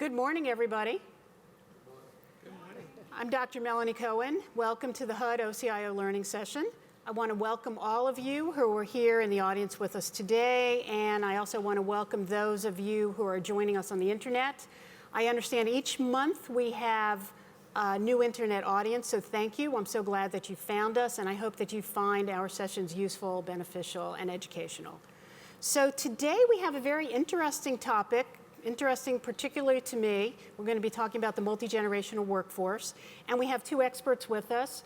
Good morning, everybody. Good morning. I'm Dr. Melanie Cohen. Welcome to the HUD OCIO Learning Session. I want to welcome all of you who are here in the audience with us today, and I also want to welcome those of you who are joining us on the internet. I understand each month we have a new internet audience, so thank you. I'm so glad that you found us, and I hope that you find our sessions useful, beneficial, and educational. So today we have a very interesting topic, interesting particularly to me. We're going to be talking about the multi-generational workforce, and we have two experts with us,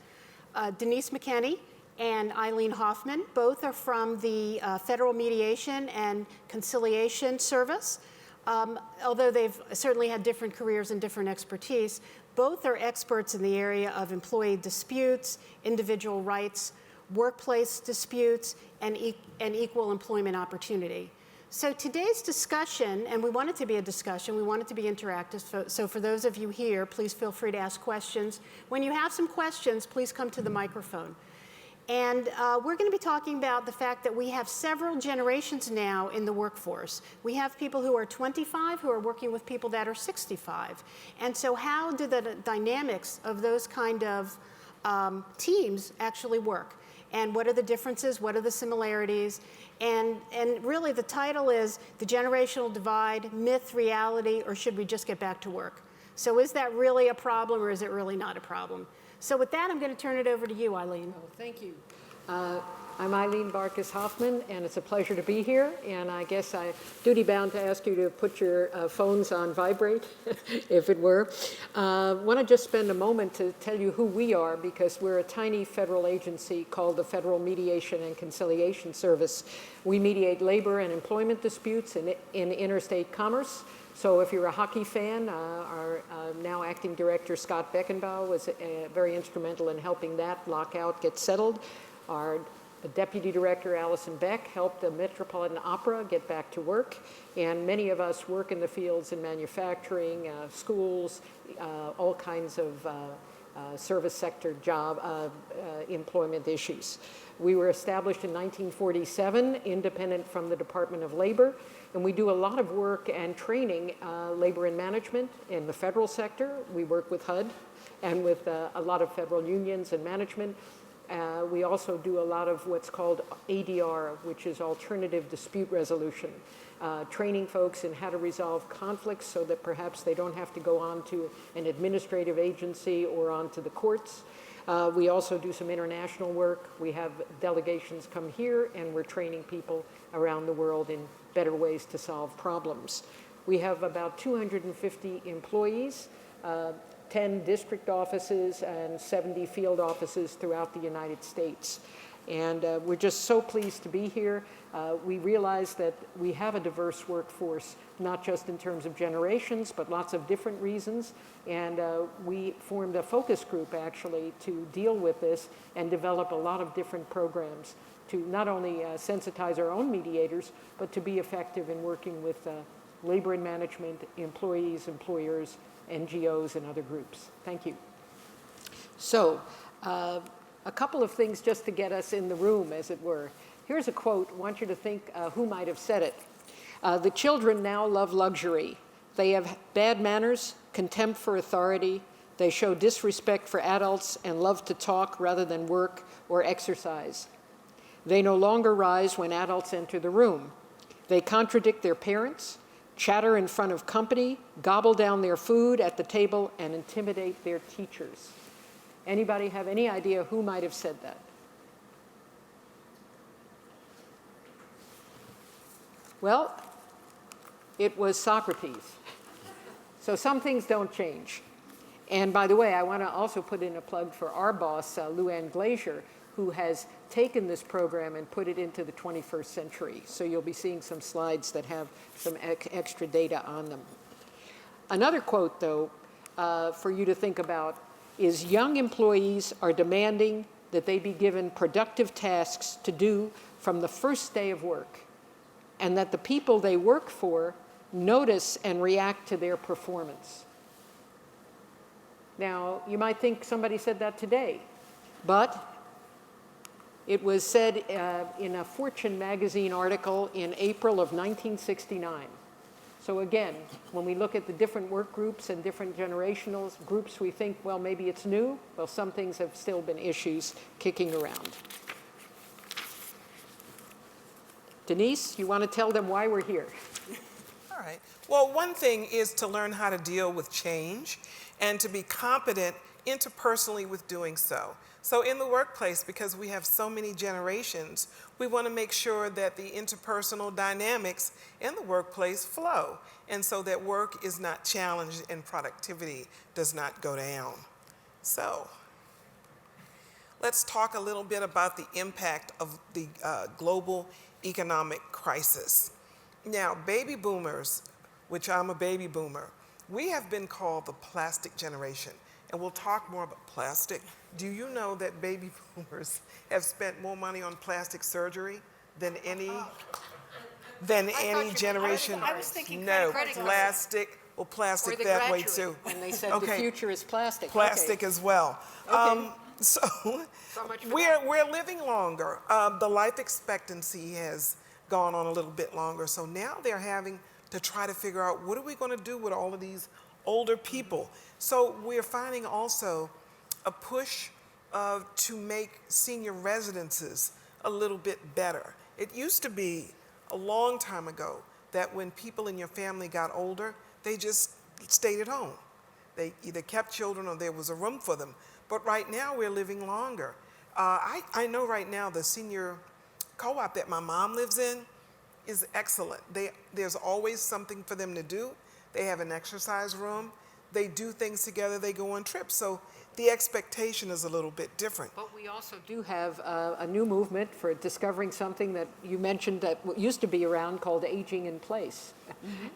Denise McKenney and Eileen Hoffman. Both are from the Federal Mediation and Conciliation Service. Although they've certainly had different careers and different expertise, both are experts in the area of employee disputes, individual rights, workplace disputes, and equal employment opportunity. So today's discussion, and we want it to be a discussion, we want it to be interactive, so for those of you here, please feel free to ask questions. When you have some questions, please come to the microphone. And we're going to be talking about the fact that we have several generations now in the workforce. We have people who are 25 who are working with people that are 65. And so how do the dynamics of those kind of teams actually work? And what are the differences? What are the similarities? And really the title is The Generational Divide, Myth, Reality, or Should We Just Get Back to Work? So is that really a problem, or is it really not a problem? So with that, I'm going to turn it over to you, Eileen. Oh, thank you. I'm Eileen Hoffman, and it's a pleasure to be here. And I guess I'm duty-bound to ask you to put your phones on vibrate, if it were. Want to just spend a moment to tell you who we are, because we're a tiny federal agency called the Federal Mediation and Conciliation Service. We mediate labor and employment disputes in interstate commerce. So if you're a hockey fan, our now acting director, Scott Beckenbaugh, was very instrumental in helping that lockout get settled. Our deputy director, Allison Beck, helped the Metropolitan Opera get back to work. And many of us work in the fields in manufacturing, schools, all kinds of service sector job employment issues. We were established in 1947, independent from the Department of Labor. And we do a lot of work and training, labor and management in the federal sector. We work with HUD and with a lot of federal unions and management. We also do a lot of what's called ADR, which is alternative dispute resolution, training folks in how to resolve conflicts so that perhaps they don't have to go on to an administrative agency or on to the courts. We also do some international work. We have delegations come here, and we're training people around the world in better ways to solve problems. We have about 250 employees, 10 district offices and 70 field offices throughout the United States. And we're just so pleased to be here. We realize that we have a diverse workforce, not just in terms of generations, but lots of different reasons. And we formed a focus group, actually, to deal with this and develop a lot of different programs to not only sensitize our own mediators, but to be effective in working with labor and management, employees, employers, NGOs, and other groups. Thank you. So, a couple of things just to get us in the room, as it were. Here's a quote. I want you to think who might have said it. The children now love luxury. They have bad manners, contempt for authority. They show disrespect for adults and love to talk rather than work or exercise. They no longer rise when adults enter the room. They contradict their parents, chatter in front of company, gobble down their food at the table, and intimidate their teachers. Anybody have any idea who might have said that? Well, it was Socrates. So some things don't change. And by the way, I want to also put in a plug for our boss, Luann Glazier, who has taken this program and put it into the 21st century. So you'll be seeing some slides that have some extra data on them. Another quote, though, for you to think about is young employees are demanding that they be given productive tasks to do from the first day of work, and that the people they work for notice and react to their performance. Now, you might think somebody said that today, but it was said in a Fortune magazine article in April of 1969. So again, when we look at the different work groups and different generational groups, we think, well, maybe it's new. Well, some things have still been issues kicking around. Denise, you want to tell them why we're here? All right. Well, one thing is to learn how to deal with change and to be competent interpersonally with doing so. So in the workplace, because we have so many generations, we want to make sure that the interpersonal dynamics in the workplace flow, and so that work is not challenged and productivity does not go down. So let's talk a little bit about the impact of the global economic crisis. Now, baby boomers, which I'm a baby boomer, we have been called the plastic generation, and we'll talk more about plastic. Do you know that baby boomers have spent more money on plastic surgery than any generation? I was thinking no, credit cards. plastic. Well, plastic that way too. And they said the future is plastic. Plastic Okay. as well. Okay. So much for we're living longer. The life expectancy has gone on a little bit longer. So now they're having to try to figure out, what are we going to do with all of these older people? So we're finding also a push to make senior residences a little bit better. It used to be a long time ago that when people in your family got older, they just stayed at home. They either kept children or there was a room for them. But right now we're living longer. I know right now the senior co-op that my mom lives in is excellent. There's always something for them to do. They have an exercise room. They do things together. They go on trips. So the expectation is a little bit different. But we also do have a new movement for discovering something that you mentioned that used to be around called aging in place.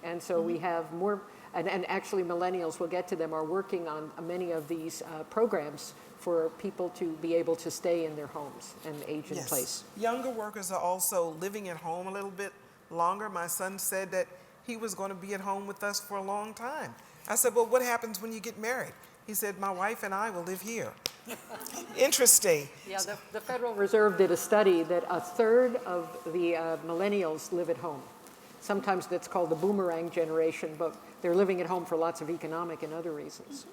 And so we have more, and actually millennials, we'll get to them, are working on many of these programs for people to be able to stay in their homes and age in place. Younger workers are also living at home a little bit longer. My son said that he was going to be at home with us for a long time. I said, well, what happens when you get married? He said, my wife and I will live here. Interesting. Yeah, the Federal Reserve did a study that a third of the millennials live at home. Sometimes that's called the boomerang generation, but they're living at home for lots of economic and other reasons.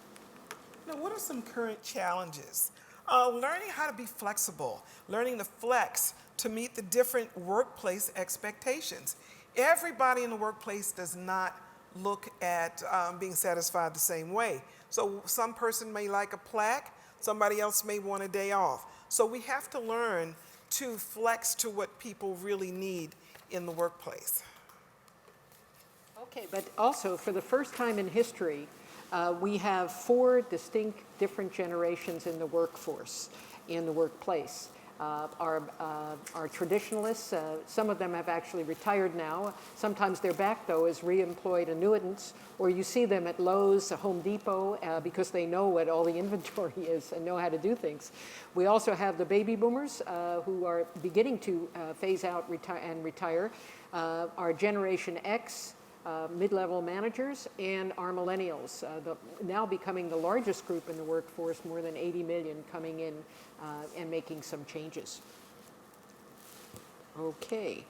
Now, what are some current challenges? Learning how to be flexible, learning to flex to meet the different workplace expectations. Everybody in the workplace does not look at being satisfied the same way. So some person may like a plaque, somebody else may want a day off. So we have to learn to flex to what people really need in the workplace. Okay, but also for the first time in history, we have 4 distinct different generations in the workforce, in the workplace. Our traditionalists, some of them have actually retired now. Sometimes they're back, though, as re-employed annuitants, or you see them at Lowe's, Home Depot, because they know what all the inventory is and know how to do things. We also have the baby boomers who are beginning to phase out and retire, our Generation X, mid-level managers, and our millennials, now becoming the largest group in the workforce, more than 80 million coming in and making some changes. Okay.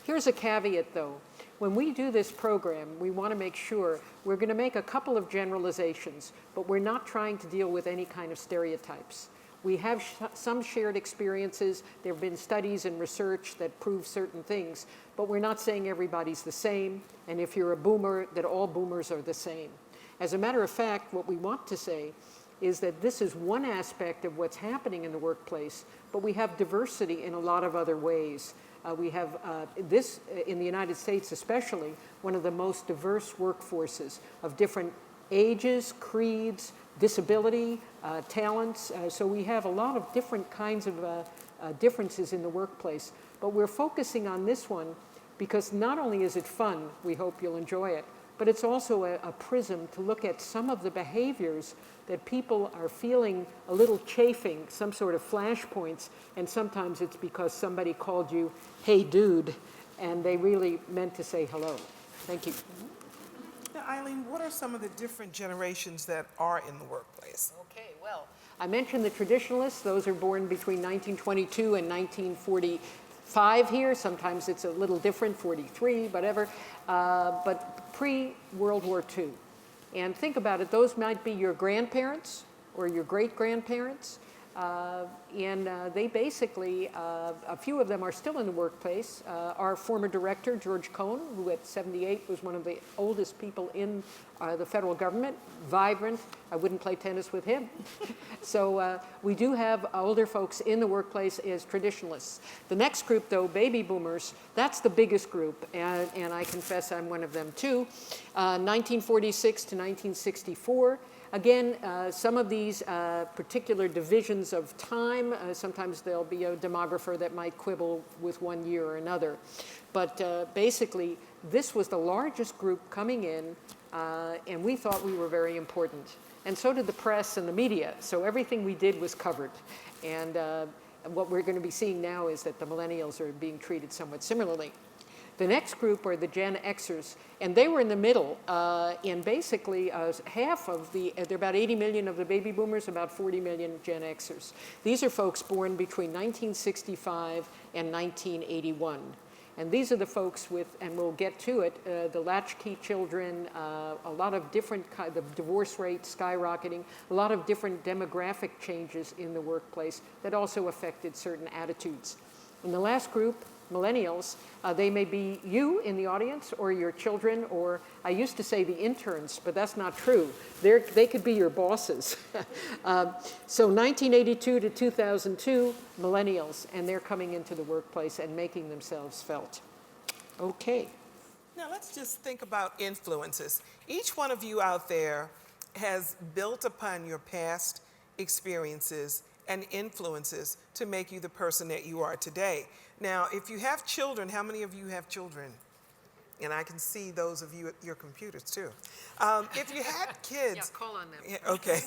Here's a caveat, though. When we do this program, we want to make sure we're going to make a couple of generalizations, but we're not trying to deal with any kind of stereotypes. We have some shared experiences. There have been studies and research that prove certain things, but we're not saying everybody's the same, and if you're a boomer, that all boomers are the same. As a matter of fact, what we want to say is that this is one aspect of what's happening in the workplace, but we have diversity in a lot of other ways. We have this, in the United States especially, one of the most diverse workforces of different ages, creeds, disability, talents. So we have a lot of different kinds of differences in the workplace. But we're focusing on this one because not only is it fun, we hope you'll enjoy it, but it's also a prism to look at some of the behaviors that people are feeling a little chafing, some sort of flashpoints, and sometimes it's because somebody called you, hey dude, and they really meant to say hello. Thank you. Now, Eileen, what are some of the different generations that are in the workplace? Okay, well, I mentioned the traditionalists. Those are born between 1922 and 1945. 5 here. Sometimes it's a little different, 43, whatever. But pre-World War II. And think about it, those might be your grandparents or your great-grandparents. They basically, a few of them are still in the workplace. Our former director, George Cohn, who at 78 was one of the oldest people in the federal government, vibrant. I wouldn't play tennis with him. So we do have older folks in the workplace as traditionalists. The next group, though, baby boomers, that's the biggest group, and I confess I'm one of them too. 1946 to 1964. Again, some of these particular divisions of time, sometimes there'll be a demographer that might quibble with 1 year or another. But basically, this was the largest group coming in, and we thought we were very important. And so did the press and the media, so everything we did was covered. And what we're going to be seeing now is that the millennials are being treated somewhat similarly. The next group are the Gen Xers, and they were in the middle, and basically half of there are about 80 million of the baby boomers, about 40 million Gen Xers. These are folks born between 1965 and 1981. And these are the folks with, and we'll get to it, the latchkey children, a lot of different kinds of divorce rates skyrocketing, a lot of different demographic changes in the workplace that also affected certain attitudes. And the last group, millennials, they may be you in the audience or your children, or I used to say the interns, but that's not true. They could be your bosses. So 1982 to 2002, millennials, and they're coming into the workplace and making themselves felt. Okay. Now let's just think about influences. Each one of you out there has built upon your past experiences and influences to make you the person that you are today. Now, if you have children, how many of you have children? And I can see those of you at your computers too. If you had kids. Yeah, call on them. Yeah, okay.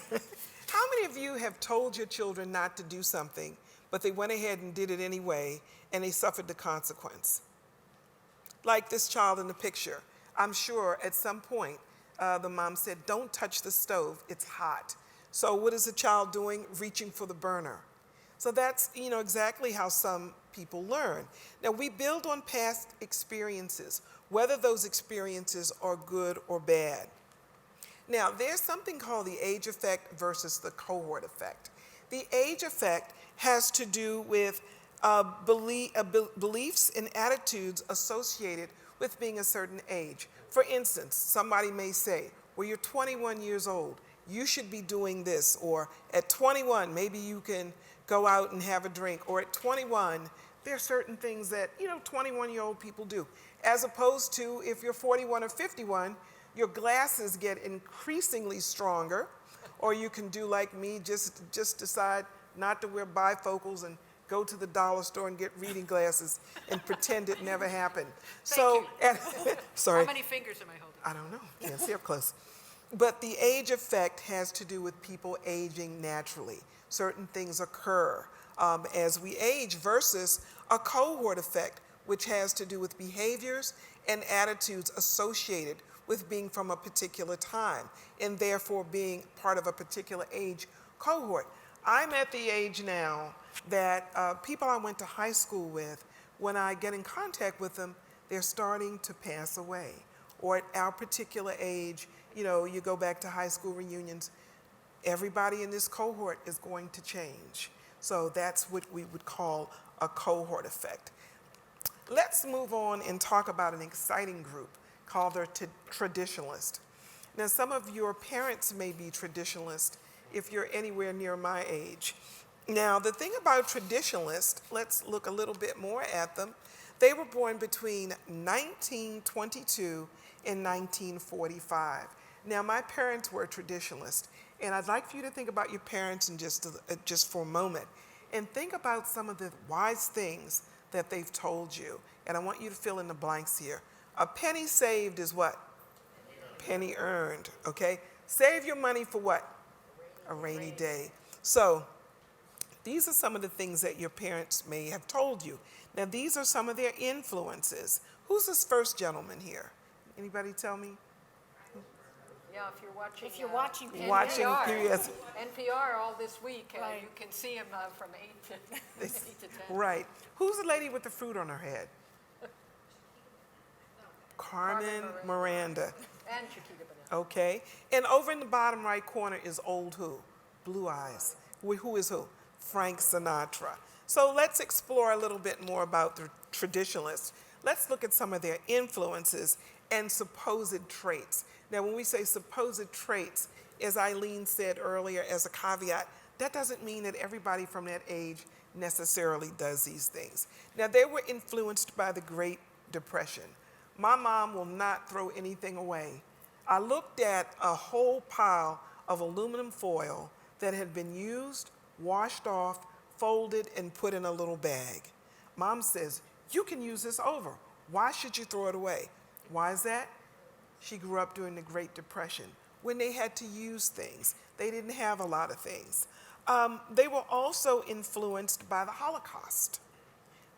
How many of you have told your children not to do something, but they went ahead and did it anyway, and they suffered the consequence? Like this child in the picture. I'm sure at some point the mom said, don't touch the stove, it's hot. So what is the child doing? Reaching for the burner. So that's, exactly how some people learn. Now, we build on past experiences, whether those experiences are good or bad. Now, there's something called the age effect versus the cohort effect. The age effect has to do with beliefs and attitudes associated with being a certain age. For instance, somebody may say, well, you're 21 years old. You should be doing this, or at 21, maybe you can go out and have a drink, or at 21, there are certain things that, 21-year-old people do. As opposed to if you're 41 or 51, your glasses get increasingly stronger, or you can do like me, just decide not to wear bifocals and go to the dollar store and get reading glasses and pretend it never happened. Thank you. Sorry. How many fingers am I holding? I don't know. Can't see up close. But the age effect has to do with people aging naturally. Certain things occur as we age versus a cohort effect, which has to do with behaviors and attitudes associated with being from a particular time and therefore being part of a particular age cohort. I'm at the age now that people I went to high school with, when I get in contact with them, they're starting to pass away. Or at our particular age, you go back to high school reunions, everybody in this cohort is going to change. So that's what we would call a cohort effect. Let's move on and talk about an exciting group called the traditionalist. Now, some of your parents may be traditionalist if you're anywhere near my age. Now, the thing about traditionalists, let's look a little bit more at them. They were born between 1922 and 1945. Now, my parents were traditionalists, and I'd like for you to think about your parents in just for a moment, and think about some of the wise things that they've told you. And I want you to fill in the blanks here. A penny saved is what? Penny earned, okay? Save your money for what? A rainy day. So these are some of the things that your parents may have told you. Now, these are some of their influences. Who's this first gentleman here? Anybody tell me? Yeah, if you're watching. If you're watching Watching NPR, PBS. NPR all this week, Right. you can see him from 8 to 8 to 10. Right. Who's the lady with the fruit on her head? Carmen Miranda. And Chiquita Banana. Okay. And over in the bottom right corner is old who? Blue Eyes. Who is who? Frank Sinatra. So let's explore a little bit more about the traditionalists. Let's look at some of their influences and supposed traits. Now, when we say supposed traits, as Eileen said earlier as a caveat, that doesn't mean that everybody from that age necessarily does these things. Now, they were influenced by the Great Depression. My mom will not throw anything away. I looked at a whole pile of aluminum foil that had been used, washed off, folded, and put in a little bag. Mom says, you can use this over. Why should you throw it away? Why is that? She grew up during the Great Depression when they had to use things. They didn't have a lot of things. They were also influenced by the Holocaust.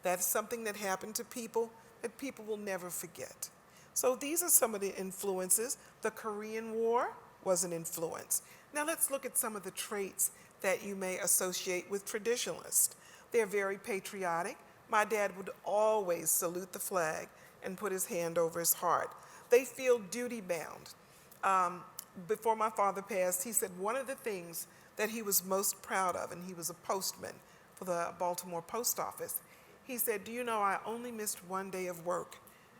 That's something that happened to people that people will never forget. So these are some of the influences. The Korean War was an influence. Now let's look at some of the traits that you may associate with traditionalists. They're very patriotic. My dad would always salute the flag and put his hand over his heart. They feel duty bound. Before my father passed, he said one of the things that he was most proud of, and he was a postman for the Baltimore Post Office, he said, do you know I only missed one day of work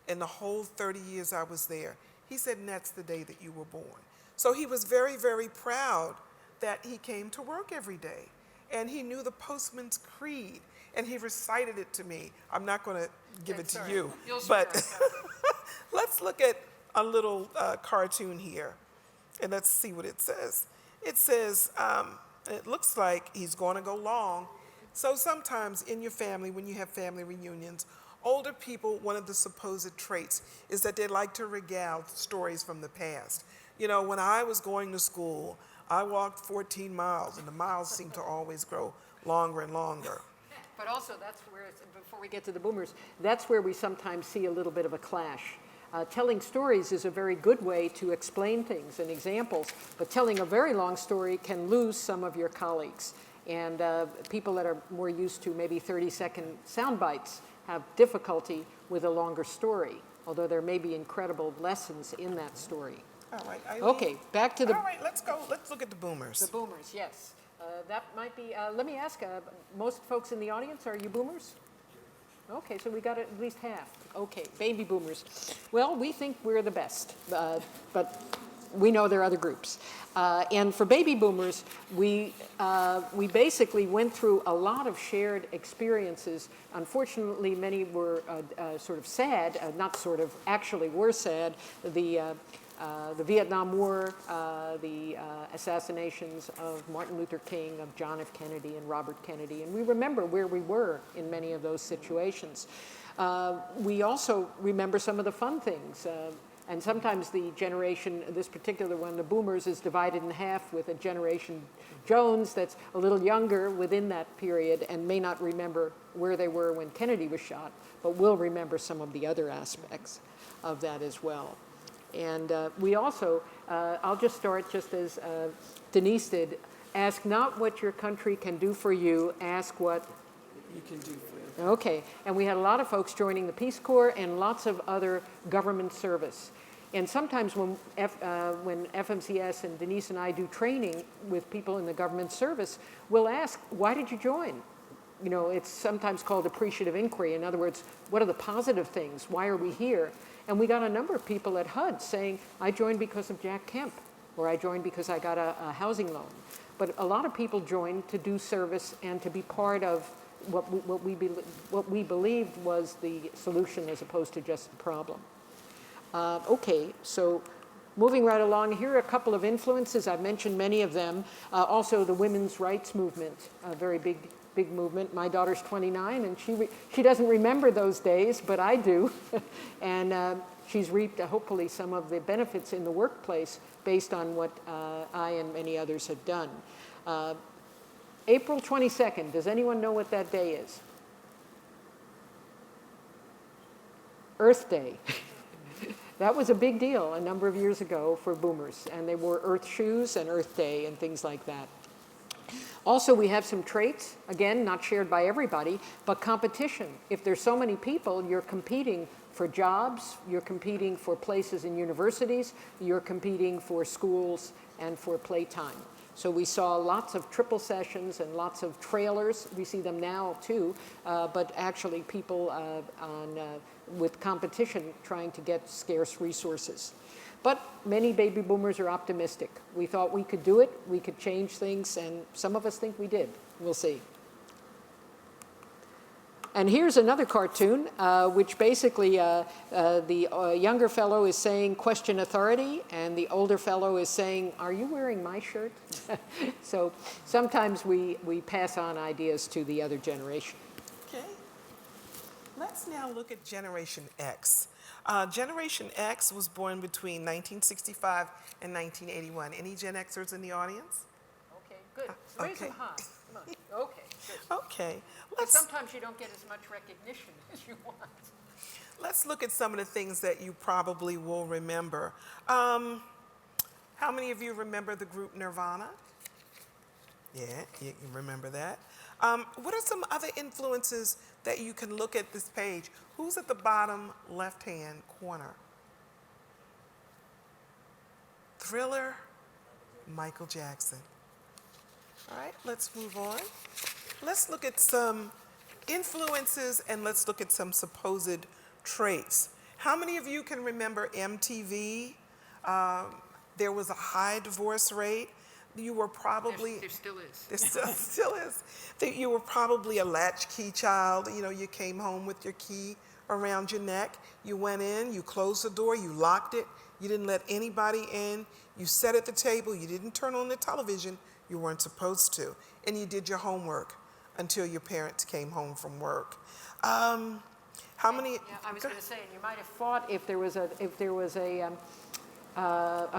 in the whole 30 years I was there. He said, and that's the day that you were born. So he was very, very proud that he came to work every day. And he knew the postman's creed, and he recited it to me. I'm not going to give it to you, but let's look at a little cartoon here, and let's see what it says. It says, it looks like he's going to go long. So sometimes in your family, when you have family reunions, older people, one of the supposed traits is that they like to regale stories from the past. You know, when I was going to school, I walked 14 miles, and the miles seem to always grow longer and longer. But also, that's where, before we get to the boomers, that's where we sometimes see a little bit of a clash. Telling stories is a very good way to explain things and examples, but telling a very long story can lose some of your colleagues. And people that are more used to maybe 30-second sound bites have difficulty with a longer story, although there may be incredible lessons in that story. All right, Eileen. Okay, back to the... All right, let's go. Let's look at the boomers. The boomers, yes. That might be, let me ask, most folks in the audience, are you boomers? Okay, so we got at least half. Okay, baby boomers. Well, we think we're the best, but we know there are other groups. And for baby boomers, we basically went through a lot of shared experiences. Unfortunately, many were sort of sad, not sort of, actually were sad. The Vietnam War, the assassinations of Martin Luther King, of John F. Kennedy and Robert Kennedy, and we remember where we were in many of those situations. We also remember some of the fun things, and sometimes the generation, this particular one, the boomers, is divided in half with a generation Jones that's a little younger within that period and may not remember where they were when Kennedy was shot, but will remember some of the other aspects of that as well. And we also, I'll just start just as Denise did, ask not what your country can do for you, ask what you can do for you. Okay, and we had a lot of folks joining the Peace Corps and lots of other government service. And sometimes when FMCS and Denise and I do training with people in the government service, we'll ask, why did you join? You know, it's sometimes called appreciative inquiry. In other words, what are the positive things? Why are we here? And we got a number of people at HUD saying, I joined because of Jack Kemp, or I joined because I got a housing loan. But a lot of people joined to do service and to be part of what we believed was the solution as opposed to just the problem. Okay, so moving right along, here are a couple of influences. I've mentioned many of them. Also the women's rights movement, a very big movement. My daughter's 29, and she doesn't remember those days, but I do. And she's reaped, hopefully, some of the benefits in the workplace based on what I and many others have done. April 22nd, does anyone know what that day is? Earth Day. That was a big deal a number of years ago for boomers, and they wore Earth shoes and Earth Day and things like that. Also, we have some traits, again, not shared by everybody, but competition. If there's so many people, you're competing for jobs, you're competing for places in universities, you're competing for schools and for playtime. So we saw lots of triple sessions and lots of trailers. We see them now too, but actually people with competition trying to get scarce resources. But many baby boomers are optimistic. We thought we could do it, we could change things, and some of us think we did. We'll see. And here's another cartoon, which basically the younger fellow is saying, question authority, and the older fellow is saying, are you wearing my shirt? So sometimes we pass on ideas to the other generation. Okay. Let's now look at Generation X. Generation X was born between 1965 and 1981. Any Gen Xers in the audience? Okay, good. Raise them high. Come on. Okay, good. Okay. Sometimes you don't get as much recognition as you want. Let's look at some of the things that you probably will remember. How many of you remember the group Nirvana? Yeah, you remember that. What are some other influences that you can look at this page? Who's at the bottom left-hand corner? Thriller, Michael Jackson. All right, let's move on. Let's look at some influences and let's look at some supposed traits. How many of you can remember MTV? There was a high divorce rate. You were probably... There still is. There still is. You were probably a latchkey child. You know, you came home with your key around your neck. You went in, you closed the door, you locked it. You didn't let anybody in. You sat at the table. You didn't turn on the television. You weren't supposed to. And you did your homework until your parents came home from work. How many? Yeah, I was going to say, and you might have thought if there was a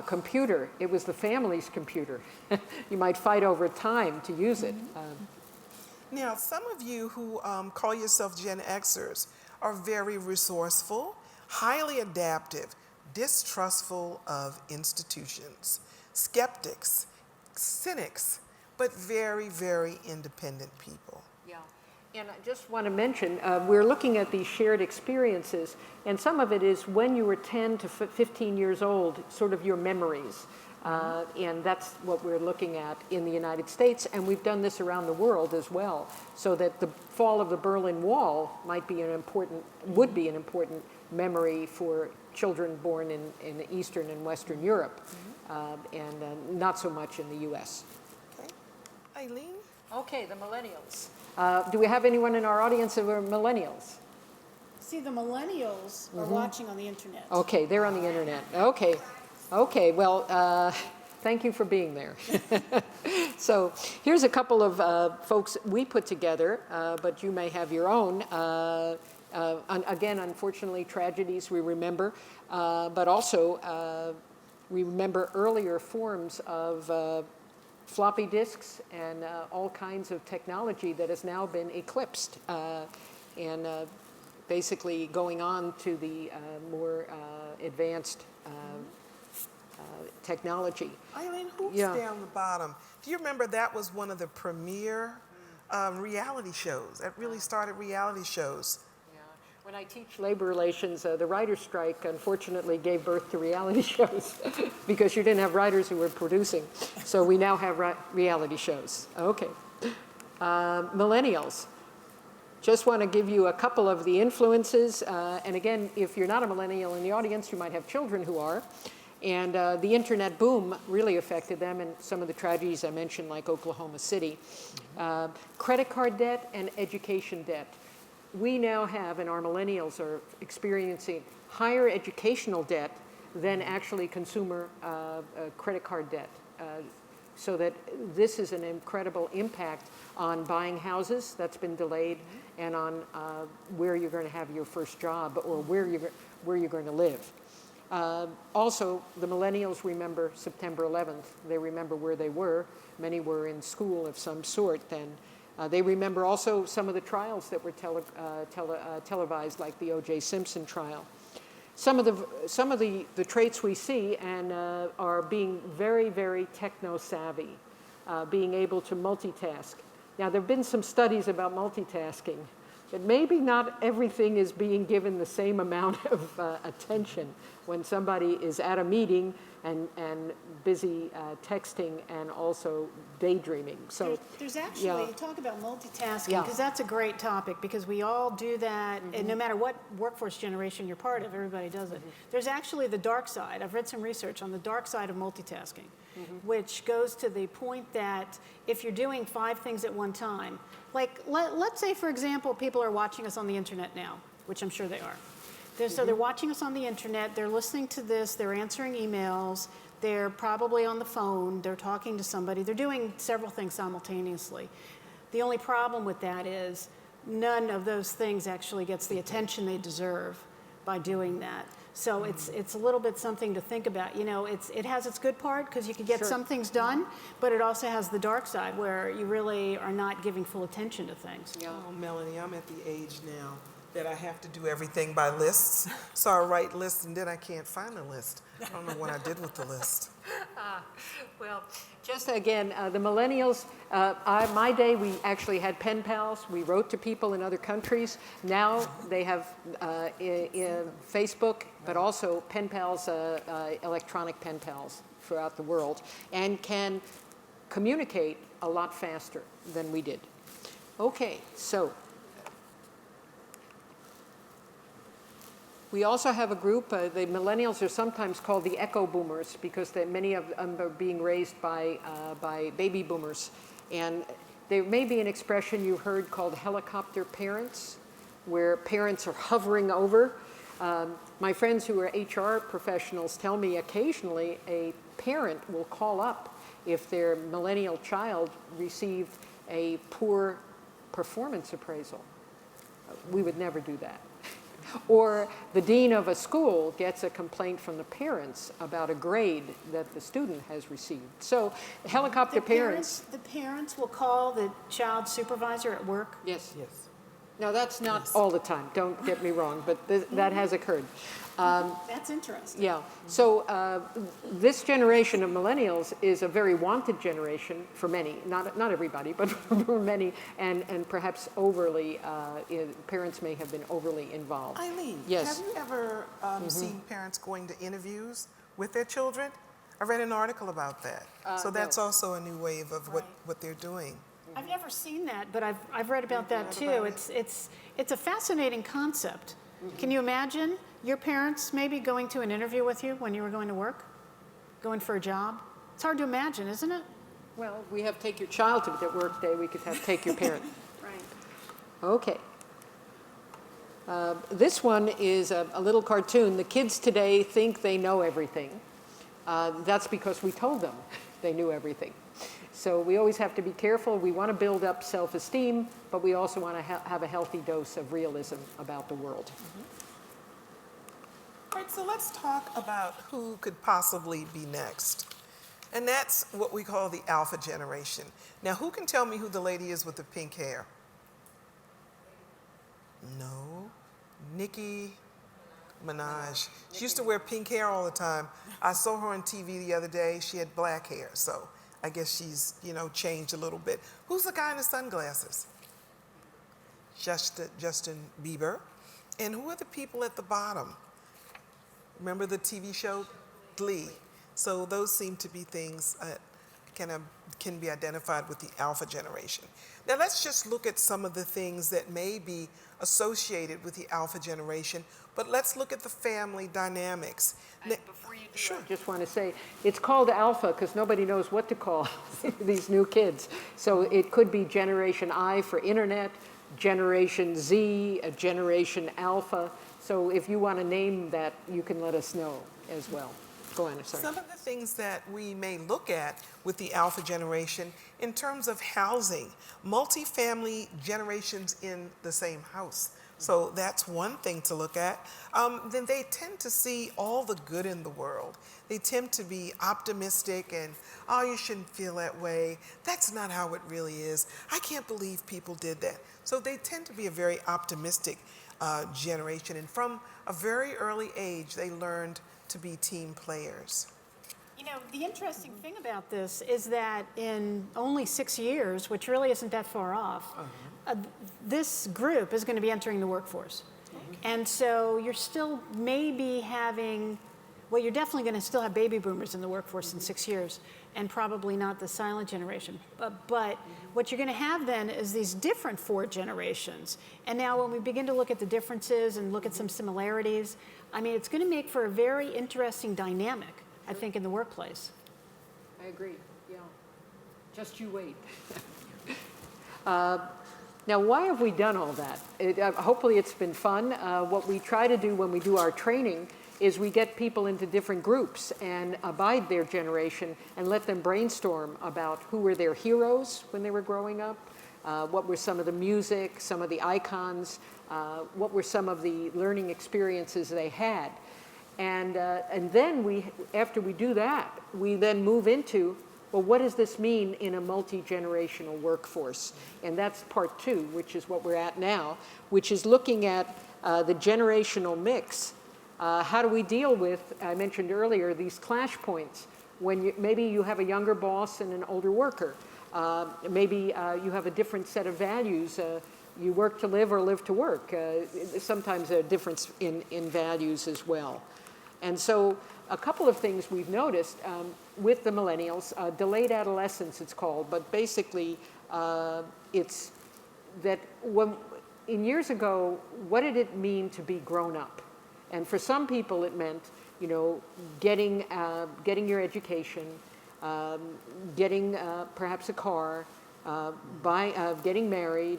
computer, it was the family's computer. You might fight over time to use it. Now, some of you who call yourself Gen Xers are very resourceful, highly adaptive, distrustful of institutions, skeptics, cynics, but very, very independent people. Yeah, and I just want to mention, we're looking at these shared experiences, and some of it is when you were 10 to 15 years old, sort of your memories. And that's what we're looking at in the United States, and we've done this around the world as well, so that the fall of the Berlin Wall would be an important memory for children born in Eastern and Western Europe, and not so much in the U.S. Okay. Eileen? Okay, the millennials. Do we have anyone in our audience who are millennials? See, the millennials are watching on the internet. Okay, they're on the internet. Okay, well, thank you for being there. So here's a couple of folks we put together, but you may have your own. Again, unfortunately, tragedies we remember, but also we remember earlier forms of floppy disks and all kinds of technology that has now been eclipsed, and basically going on to the more advanced technology. Eileen, who's down the bottom? Do you remember that was one of the premier reality shows? That really started reality shows. Yeah. When I teach labor relations, the writer's strike unfortunately gave birth to reality shows because you didn't have writers who were producing. So we now have reality shows. Okay. Millennials. Just want to give you a couple of the influences. And again, if you're not a millennial in the audience, you might have children who are. And the internet boom really affected them, and some of the tragedies I mentioned, like Oklahoma City. Credit card debt and education debt. We now have, and our millennials are experiencing higher educational debt than actually consumer credit card debt. So that this is an incredible impact on buying houses that's been delayed, and on where you're going to have your first job or where you're going to live. Also, the millennials remember September 11th. They remember where they were. Many were in school of some sort. And they remember also some of the trials that were televised, like the O.J. Simpson trial. some of the traits we see and are being very, very techno-savvy, being able to multitask. Now, there have been some studies about multitasking, but maybe not everything is being given the same amount of attention when somebody is at a meeting and busy texting and also daydreaming. So there's actually, yeah. you talk about multitasking, Yeah. because that's a great topic, because we all do that, and no matter what workforce generation you're part of, everybody does it. There's actually the dark side. I've read some research on the dark side of multitasking, which goes to the point that if you're doing 5 things at one time, like let's say, for example, people are watching us on the internet now, which I'm sure they are. So they're watching us on the internet, they're listening to this, they're answering emails, they're probably on the phone, they're talking to somebody, they're doing several things simultaneously. The only problem with that is none of those things actually gets the attention they deserve by doing that. So it's a little bit something to think about. You know, it has its good part because you can get some things done, but it also has the dark side where you really are not giving full attention to things. Yeah. Oh, Melanie, I'm at the age now that I have to do everything by lists. So I write lists and then I can't find the list. I don't know what I did with the list. Well, just again, the millennials, my day we actually had pen pals. We wrote to people in other countries. Now they have Facebook, but also pen pals, electronic pen pals throughout the world, and can communicate a lot faster than we did. Okay, so we also have a group, the millennials are sometimes called the echo boomers because many of them are being raised by baby boomers. And there may be an expression you heard called helicopter parents, where parents are hovering over. My friends who are HR professionals tell me occasionally a parent will call up if their millennial child received a poor performance appraisal. We would never do that. Or the dean of a school gets a complaint from the parents about a grade that the student has received. So helicopter parents. The parents will call the child supervisor at work. Yes. Yes. Now that's not all the time, don't get me wrong, but that has occurred. That's interesting. Yeah, so this generation of millennials is a very wanted generation for many, not everybody, but for many, and perhaps overly, parents may have been overly involved. Eileen, Yes. have you ever seen parents going to interviews with their children? I read an article about that. So that's no. also a new wave of what they're doing. I've never seen that, but I've read about that too. It's a fascinating concept. Can you imagine your parents maybe going to an interview with you when you were going to work, going for a job? It's hard to imagine, isn't it? Well, we have Take Your Child to the Work Day, we could have Take Your Parent. Right. Okay. This one is a little cartoon. The kids today think they know everything. That's because we told them they knew everything. So we always have to be careful. We want to build up self-esteem, but we also want to have a healthy dose of realism about the world. All right, so let's talk about who could possibly be next. And that's what we call the alpha generation. Now, who can tell me who the lady is with the pink hair? No. Nicki Minaj. She used to wear pink hair all the time. I saw her on TV the other day. She had black hair, so I guess she's, changed a little bit. Who's the guy in the sunglasses? Justin Bieber. And who are the people at the bottom? Remember the TV show Glee? So those seem to be things that can be identified with the alpha generation. Now let's just look at some of the things that may be associated with the alpha generation, but let's look at the family dynamics. Before you do, Sure. I just want to say, it's called alpha because nobody knows what to call these new kids. So it could be Generation I for internet, Generation Z, a Generation Alpha. So if you want to name that, you can let us know as well. Go on, sorry. Some of the things that we may look at with the alpha generation in terms of housing, multifamily generations in the same house. So that's one thing to look at. Then they tend to see all the good in the world. They tend to be optimistic and, oh, you shouldn't feel that way. That's not how it really is. I can't believe people did that. So they tend to be a very optimistic generation. And from a very early age, they learned to be team players. You know, the interesting thing about this is that in only 6 years, which really isn't that far off, this group is going to be entering the workforce. And so you're still maybe having, well, you're definitely going to still have baby boomers in the workforce in 6 years, and probably not the silent generation. But what you're going to have then is these different 4 generations. And now when we begin to look at the differences and look at some similarities, I mean, it's going to make for a very interesting dynamic, I think, in the workplace. I agree, yeah. Just you wait. Now, why have we done all that? Hopefully it's been fun. What we try to do when we do our training is we get people into different groups and abide their generation and let them brainstorm about who were their heroes when they were growing up, what were some of the music, some of the icons, what were some of the learning experiences they had. And then after we do that, we then move into, well, what does this mean in a multi-generational workforce? And that's part 2, which is what we're at now, which is looking at the generational mix. How do we deal with, I mentioned earlier, these clash points when maybe you have a younger boss and an older worker. Maybe you have a different set of values. You work to live or live to work. Sometimes a difference in values as well. And so a couple of things we've noticed with the millennials, delayed adolescence it's called, but basically it's that in years ago, what did it mean to be grown up? And for some people it meant, you know, getting your education, getting perhaps a car, getting married,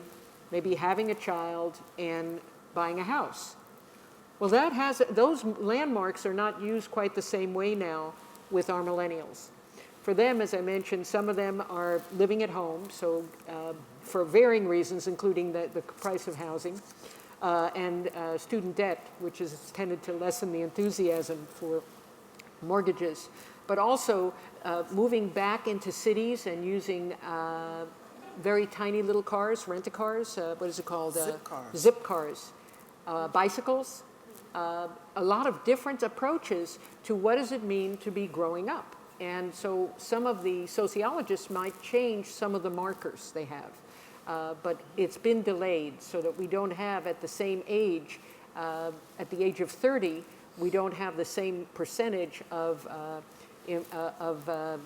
maybe having a child, and buying a house. Well, those landmarks are not used quite the same way now with our millennials. For them, as I mentioned, some of them are living at home, so for varying reasons, including the price of housing, and student debt, which has tended to lessen the enthusiasm for mortgages, but also moving back into cities and using very tiny little cars, rent-a-cars, what is it called? Zip cars. Zip cars, bicycles. A lot of different approaches to what does it mean to be growing up. And so some of the sociologists might change some of the markers they have. But it's been delayed so that we don't have at the same age, at the age of 30, we don't have the same percentage of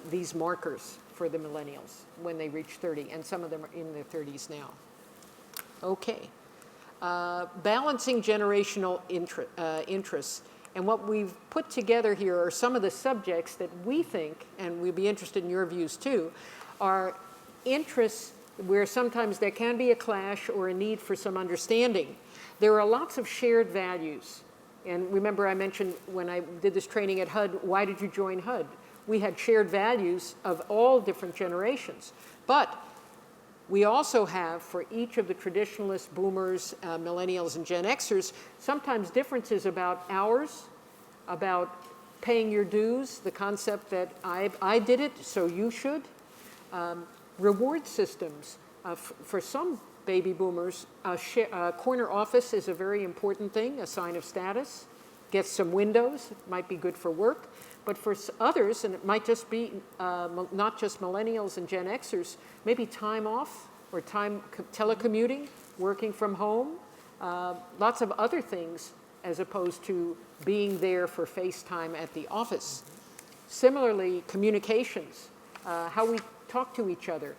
these markers for the millennials when they reach 30. And some of them are in their 30s now. Okay. Balancing generational interests. And what we've put together here are some of the subjects that we think, and we'd be interested in your views too, are interests where sometimes there can be a clash or a need for some understanding. There are lots of shared values. And remember I mentioned when I did this training at HUD, why did you join HUD? We had shared values of all different generations. But we also have, for each of the traditionalists, boomers, millennials, and Gen Xers, sometimes differences about hours, about paying your dues, the concept that I did it, so you should. Reward systems. For some baby boomers, a corner office is a very important thing, a sign of status. Gets some windows, might be good for work. But for others, and it might just be not just millennials and Gen Xers, maybe time off or telecommuting, working from home, lots of other things as opposed to being there for FaceTime at the office. Similarly, communications, how we talk to each other.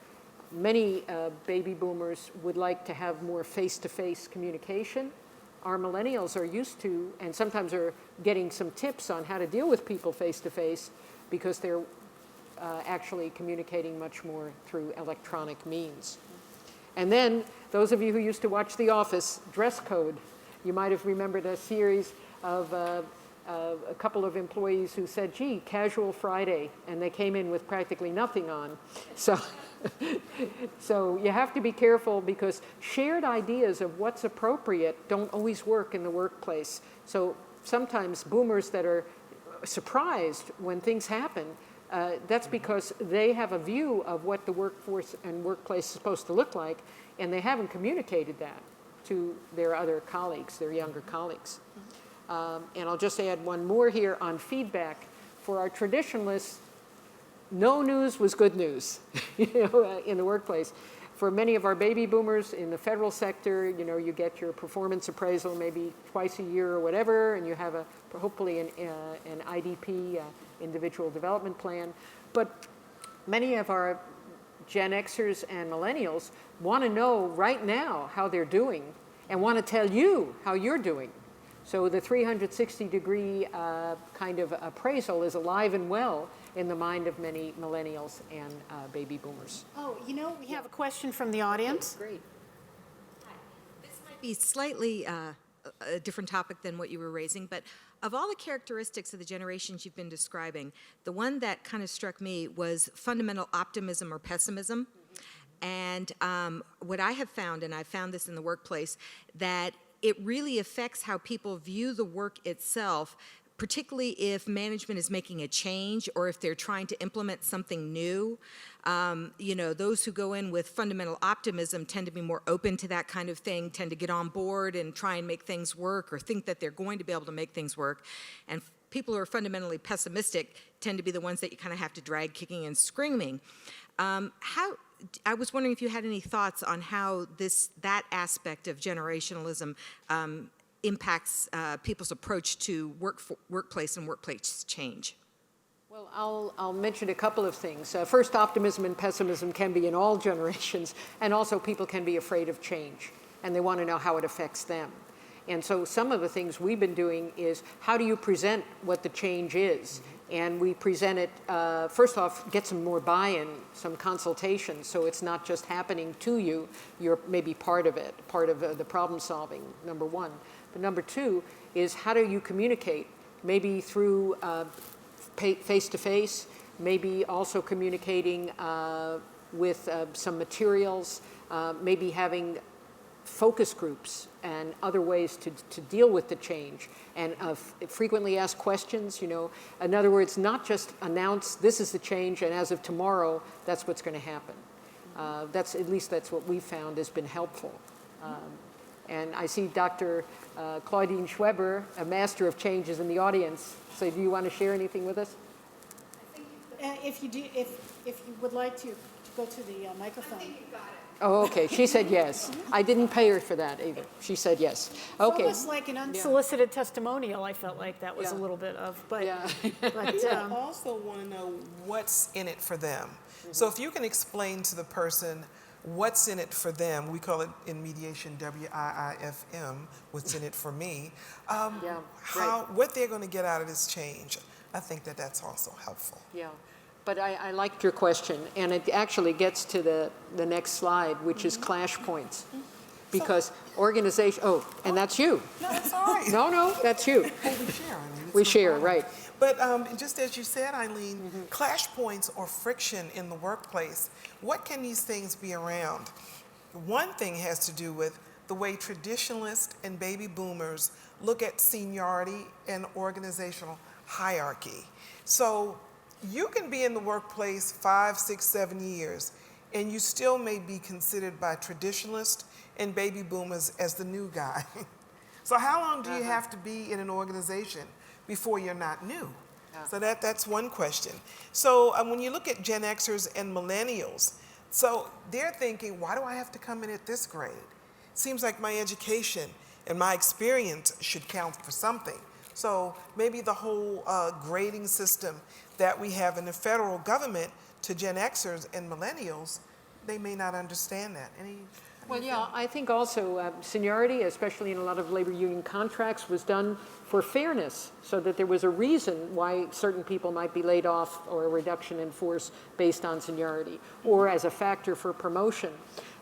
Many baby boomers would like to have more face-to-face communication. Our millennials are used to, and sometimes are getting some tips on how to deal with people face-to-face because they're actually communicating much more through electronic means. And then, those of you who used to watch The Office, dress code. You might have remembered a series of a couple of employees who said, gee, casual Friday, and they came in with practically nothing on. So. So you have to be careful because shared ideas of what's appropriate don't always work in the workplace. So sometimes boomers that are surprised when things happen, that's because they have a view of what the workforce and workplace is supposed to look like, and they haven't communicated that. to their other colleagues, their younger colleagues. And I'll just add one more here on feedback. For our traditionalists, no news was good news in the workplace. For many of our baby boomers in the federal sector, you get your performance appraisal maybe twice a year or whatever, and you have hopefully an IDP, individual development plan. But many of our Gen Xers and millennials want to know right now how they're doing and want to tell you how you're doing. So the 360-degree kind of appraisal is alive and well in the mind of many millennials and baby boomers. Oh, we have a question from the audience. Great. This might be slightly a different topic than what you were raising, but of all the characteristics of the generations you've been describing, the one that kind of struck me was fundamental optimism or pessimism. And what I have found, and I found this in the workplace, that it really affects how people view the work itself, particularly if management is making a change or if they're trying to implement something new. Those who go in with fundamental optimism tend to be more open to that kind of thing, tend to get on board and try and make things work or think that they're going to be able to make things work. And people who are fundamentally pessimistic tend to be the ones that you kind of have to drag kicking and screaming. I was wondering if you had any thoughts on how that aspect of generationalism impacts people's approach to workplace and workplace change. Well, I'll mention a couple of things. First, optimism and pessimism can be in all generations, and also people can be afraid of change, and they want to know how it affects them. And so some of the things we've been doing is, how do you present what the change is? And we present it, first off, get some more buy-in, some consultation, so it's not just happening to you, you're maybe part of it, part of the problem solving, number one. But number two is, how do you communicate? Maybe through face-to-face, maybe also communicating with some materials, maybe having focus groups and other ways to deal with the change, and frequently asked questions. In other words, not just announce this is the change and as of tomorrow that's what's going to happen. At least that's what we found has been helpful. And I see Dr. Claudine Schweber, a master of change, is in the audience. So do you want to share anything with us? If you would like to go to the microphone. Oh, okay. She said yes. I didn't pay her for that either. She said yes. Okay. It's almost like an unsolicited testimonial. I felt like that was a little bit of, but I also want to know what's in it for them. So if you can explain to the person what's in it for them, we call it in mediation WIIFM, what's in it for me, what they're going to get out of this change. I think that's also helpful. Yeah. But I liked your question, and it actually gets to the next slide, which is clash points. Because organization, and that's you. No, that's all right. No, that's you. Well, we share, Eileen. We share, right. But just as you said, Eileen, clash points or friction in the workplace, what can these things be around? One thing has to do with the way traditionalists and baby boomers look at seniority and organizational hierarchy. So you can be in the workplace 5, 6, 7 years, and you still may be considered by traditionalists and baby boomers as the new guy. So how long do you have to be in an organization before you're not new? So that's one question. So when you look at Gen Xers and millennials, so they're thinking, why do I have to come in at this grade? Seems like my education and my experience should count for something. So maybe the whole grading system that we have in the federal government to Gen Xers and millennials, they may not understand that. Well, yeah, I think also seniority, especially in a lot of labor union contracts, was done for fairness, so that there was a reason why certain people might be laid off or a reduction in force based on seniority, or as a factor for promotion.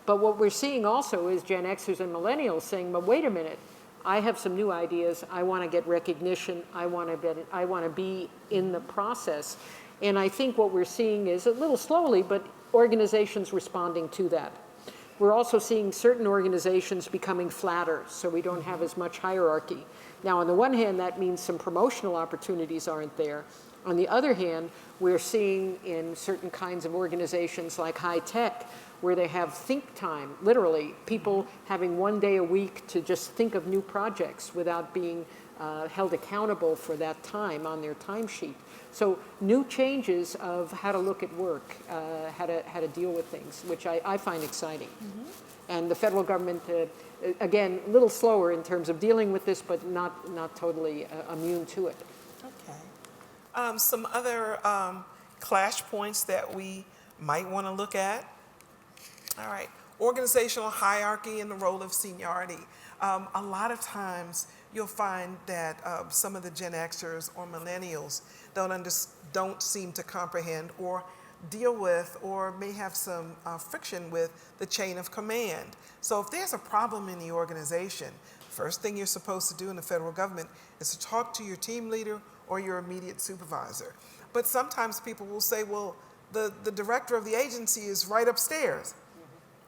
But what we're seeing also is Gen Xers and millennials saying, but wait a minute, I have some new ideas, I want to get recognition, I want to be in the process. And I think what we're seeing is, a little slowly, but organizations responding to that. We're also seeing certain organizations becoming flatter, so we don't have as much hierarchy. Now, on the one hand, that means some promotional opportunities aren't there. On the other hand, we're seeing in certain kinds of organizations like high tech, where they have think time, literally, people having one day a week to just think of new projects without being held accountable for that time on their timesheet. So new changes of how to look at work, how to deal with things, which I find exciting. And the federal government, again, a little slower in terms of dealing with this, but not totally immune to it. Okay. Some other clash points that we might want to look at. All right. Organizational hierarchy and the role of seniority. A lot of times you'll find that some of the Gen Xers or millennials don't seem to comprehend or deal with or may have some friction with the chain of command. So if there's a problem in the organization, first thing you're supposed to do in the federal government is to talk to your team leader or your immediate supervisor. But sometimes people will say, well, the director of the agency is right upstairs.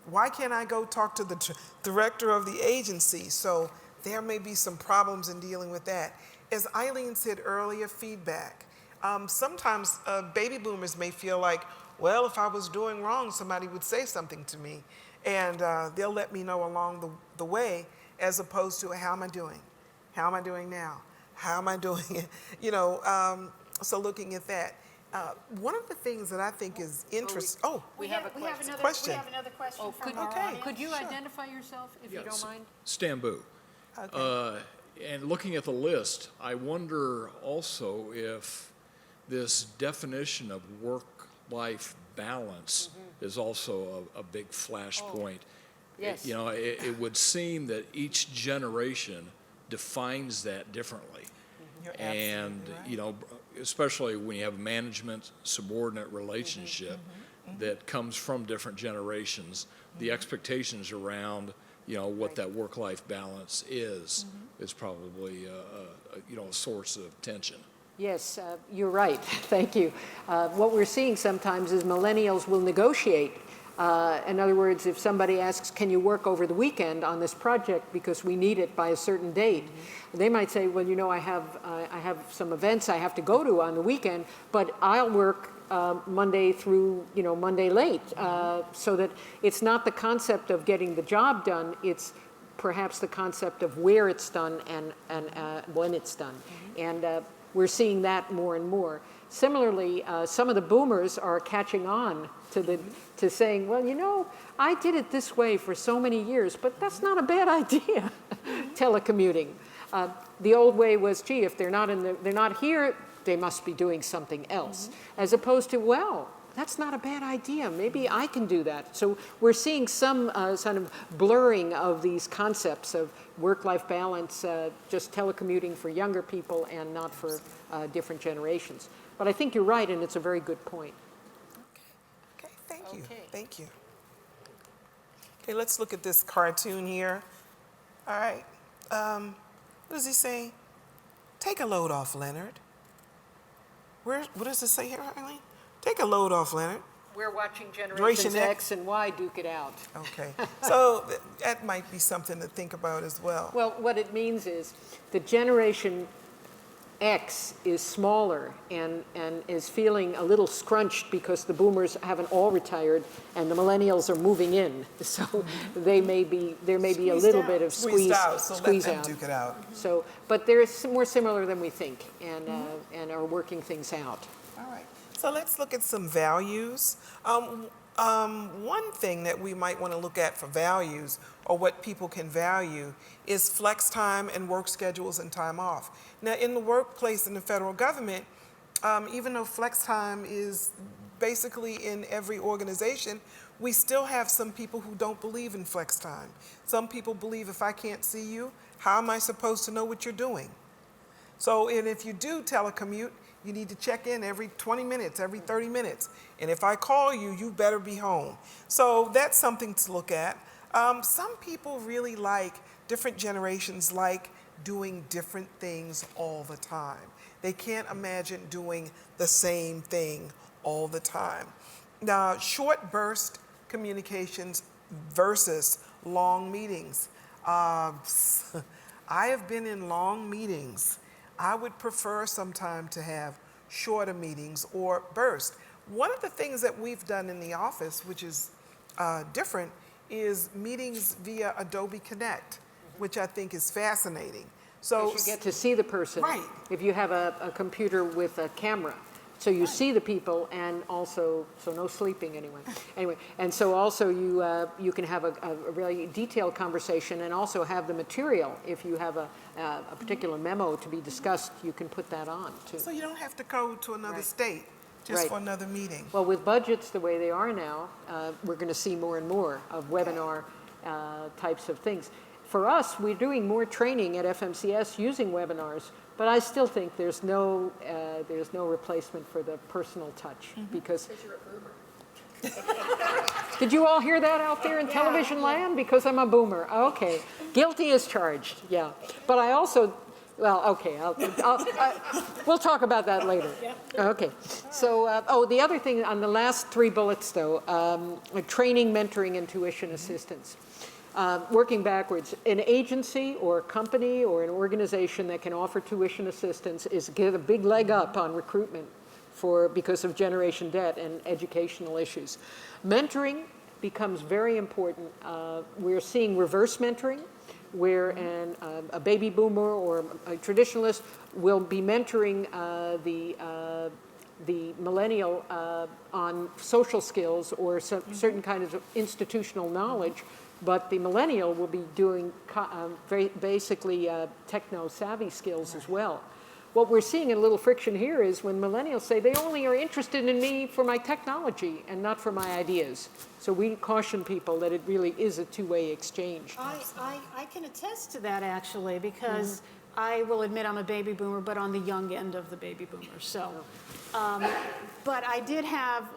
Why can't I go talk to the director of the agency? So there may be some problems in dealing with that. As Eileen said earlier, feedback. Sometimes baby boomers may feel like, well, if I was doing wrong, somebody would say something to me, and they'll let me know along the way, as opposed to, how am I doing? How am I doing now? How am I doing it? You know, so looking at that. One of the things that I think is interesting. We have a question. We have another question from our okay. audience. Could you identify yourself, if you don't mind? Stambu. Okay. And looking at the list, I wonder also if this definition of work-life balance is also a big flashpoint. Yes. You know, it would seem that each generation defines that differently. You're And, absolutely right. you know, especially when you have a management-subordinate relationship that comes from different generations, the expectations around, you know, what that work-life balance is probably, you know, a source of tension. Yes, you're right. Thank you. What we're seeing sometimes is millennials will negotiate. In other words, if somebody asks, can you work over the weekend on this project because we need it by a certain date, they might say, well, you know, I have some events I have to go to on the weekend, but I'll work Monday through, you know, Monday late, so that it's not the concept of getting the job done, it's perhaps the concept of where it's done and when it's done. And we're seeing that more and more. Similarly, some of the boomers are catching on to saying, well, you know, I did it this way for so many years, but that's not a bad idea. Telecommuting. The old way was, gee, if they're not here, they must be doing something else. As opposed to, well, that's not a bad idea. Maybe I can do that. So we're seeing some sort of blurring of these concepts of work-life balance, just telecommuting for younger people and not for different generations. But I think you're right, and it's a very good point. Okay, thank you. Thank you. Okay, let's look at this cartoon here. All right. What does he say? Take a load off, Leonard. What does it say here, Eileen? Take a load off, Leonard. We're watching Generation Generations X and Y duke it out. Okay. So that might be something to think about as well. Well, what it means is the Generation X is smaller and is feeling a little scrunched because the boomers haven't all retired and the millennials are moving in. So there may be a little bit of Squeezed out, so squeeze let them out. duke it out. So, but they're more similar than we think and are working things out. All right. So let's look at some values. One thing that we might want to look at for values, or what people can value, is flex time and work schedules and time off. Now, in the workplace in the federal government, even though flex time is basically in every organization, we still have some people who don't believe in flex time. Some people believe, if I can't see you, how am I supposed to know what you're doing? So, and if you do telecommute, you need to check in every 20 minutes, every 30 minutes. And if I call you, you better be home. So that's something to look at. Some people really like, different generations like doing different things all the time. They can't imagine doing the same thing all the time. Now, short burst communications versus long meetings. I have been in long meetings. I would prefer sometime to have shorter meetings or bursts. One of the things that we've done in the office, which is different is meetings via Adobe Connect, which I think is fascinating. So You get to see the person. Right. If you have a computer with a camera. So you see the people, and also, so no sleeping anyway. Anyway, and so also you can have a really detailed conversation, and also have the material. If you have a particular memo to be discussed, you can put that on too. So you don't have to go to another Right. state just Right. for another meeting. Well, with budgets the way they are now, we're going to see more and more of webinar types of things. For us, we're doing more training at FMCS using webinars, but I still think there's no replacement for the personal touch because. Did you all hear that out there in television land? Because I'm a boomer. Okay, guilty as charged. Yeah, but I also. Well, okay, we'll talk about that later. Okay, so, the other thing on the last 3 bullets, though, training, mentoring, and tuition assistance. Working backwards, an agency or a company or an organization that can offer tuition assistance is get a big leg up on recruitment because of generation debt and educational issues. Mentoring becomes very important. We're seeing reverse mentoring, where a baby boomer or a traditionalist will be mentoring the millennial on social skills or certain kinds of institutional knowledge, but the millennial will be doing basically techno-savvy skills as well. What we're seeing in a little friction here is when millennials say they only are interested in me for my technology and not for my ideas. So we caution people that it really is a two-way exchange. I can attest to that, actually, because I will admit I'm a baby boomer, but on the young end of the baby boomers. So, but I did have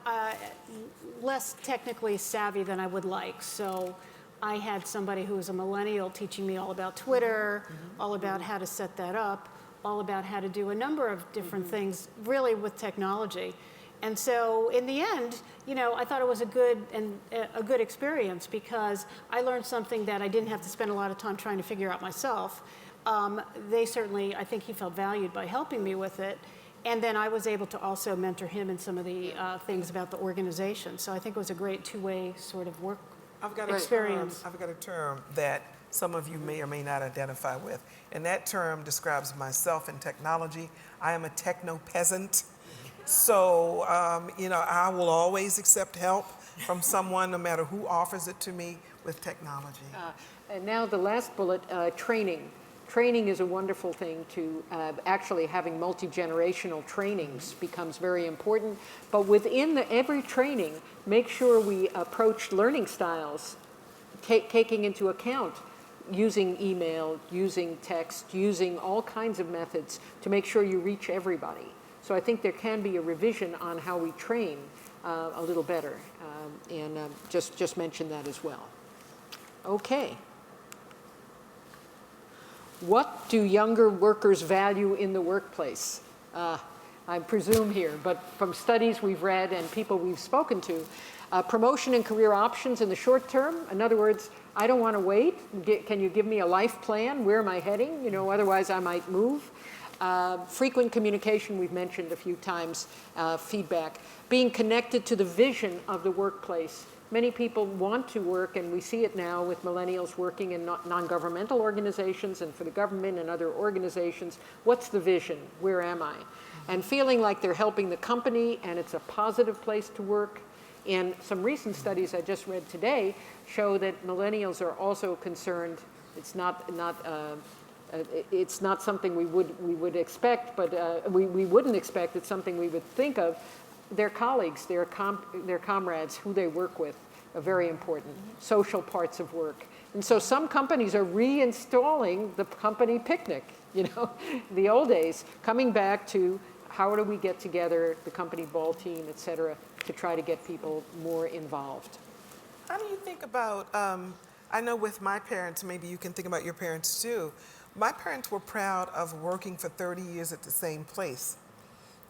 less technically savvy than I would like. So I had somebody who was a millennial teaching me all about Twitter, all about how to set that up, all about how to do a number of different things, really with technology. And so in the end, I thought it was a good experience because I learned something that I didn't have to spend a lot of time trying to figure out myself. They certainly, I think he felt valued by helping me with it. And then I was able to also mentor him in some of the things about the organization. So I think it was a great two-way sort of work experience. I've got a term that some of you may or may not identify with, and that term describes myself in technology. I am a techno peasant. So, I will always accept help from someone, no matter who offers it to me with technology. And now the last bullet, training. Training is a wonderful thing to actually having multi-generational trainings becomes very important. But within every training, make sure we approach learning styles, taking into account using email, using text, using all kinds of methods to make sure you reach everybody. So I think there can be a revision on how we train a little better, and just mention that as well. Okay. What do younger workers value in the workplace? I presume here, but from studies we've read and people we've spoken to, promotion and career options in the short term. In other words, I don't want to wait. Can you give me a life plan? Where am I heading? Otherwise I might move. Frequent communication, we've mentioned a few times, feedback. Being connected to the vision of the workplace. Many people want to work, and we see it now with millennials working in non-governmental organizations and for the government and other organizations. What's the vision? Where am I? And feeling like they're helping the company and it's a positive place to work. And some recent studies I just read today show that millennials are also concerned. It's not something we would expect, but we wouldn't expect. It's something we would think of. Their colleagues, their comrades, who they work with, are very important. Social parts of work. And so some companies are reinstalling the company picnic, the old days, coming back to how do we get together, the company ball team, et cetera, to try to get people more involved. How do you think about, I know with my parents, maybe you can think about your parents too. My parents were proud of working for 30 years at the same place,